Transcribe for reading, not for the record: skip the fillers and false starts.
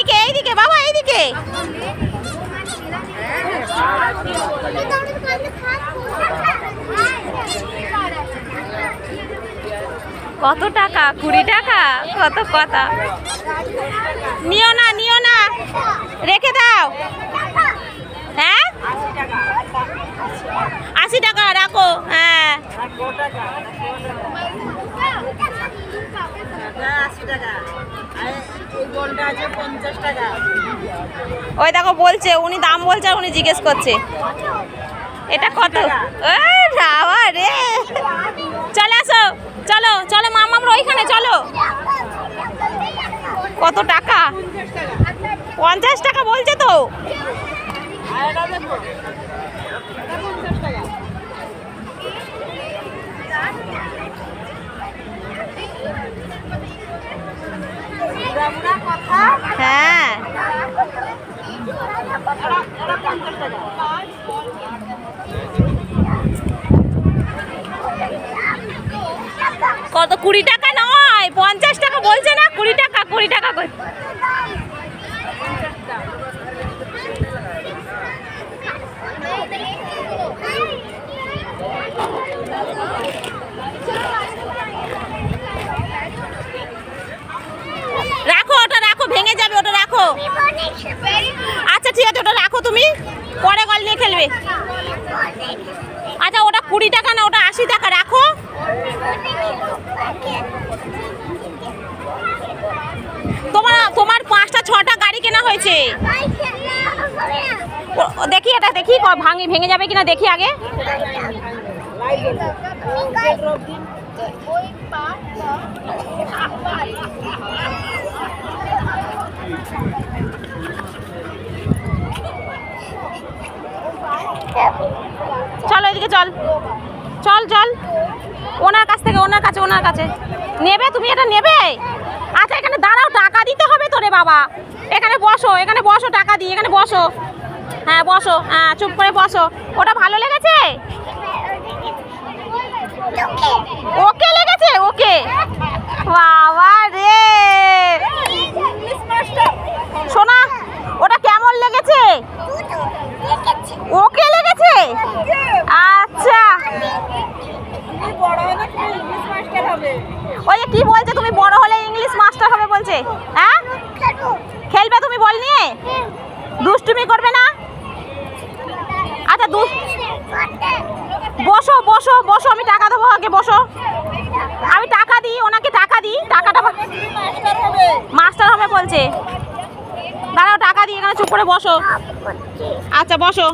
এইদিকে এইদিকে বাবা এইদিকে। কত টাকা? 20 টাকা? কত কথা। নিও না নিও না, রেখে দাও। হ্যাঁ 80 টাকা রাখো। হ্যাঁ ওই দেখো বলছে, উনি দাম বলছে আর উনি জিজ্ঞেস করছে এটা কত। বাবা রে, চলে আসো, চলো চলো মামা আমরা ওইখানে চলো। কত টাকা? 50 টাকা বলছে তো। হ্যাঁ কত? 20 টাকা নয়, 50 টাকা বলছে না, 20 টাকা 20 টাকা। রাখো ওটা, রাখো, ভেঙে যাবে ওটা, রাখো। আচ্ছা ঠিক আছে, ওটা রাখো, তুমি পরে গল নিয়ে খেলবে। আচ্ছা ওটা 20 টাকা না, ওটা 80 টাকা, রাখো। তোমার 5টা 6টা গাড়ি কেনা হয়েছে। দেখি এটা, দেখি ভেঙে যাবে কিনা দেখি আগে। চলো এদিকে, চল চল চল, ওনার কাছ থেকে, ওনার কাছে, ওনার কাছে নেবে। তুমি এটা নেবে? আচ্ছা এখানে দাঁড়াও, টাকা দিতে হবে তো রে বাবা। এখানে বসো, এখানে বসো, টাকা দিই, এখানে বসো। হ্যাঁ বসো, হ্যাঁ চুপ করে বসো। ওটা ভালো লেগেছে? ওকে লেগেছে? ওকে, বাবা রে সোনা, ওটা কেমন লেগেছে? ওকে লেগেছে? আচ্ছা ওই যে কি বলছে, তুমি বড় হলে ইংলিশ মাস্টার হবে বলছে। হ্যাঁ খেলবে তুমি বল নিয়ে? দুষ্টুমি করবে না? আচ্ছা বসো বসো বসো, আমি টাকা দেবো, আগে বসো। আমি টাকা দিই, ওনাকে টাকা দিই, টাকাটা মাস্টার হবে বলছে। দাঁড়াও টাকা দিই, এখানে চুপ করে বসো। আচ্ছা বসো।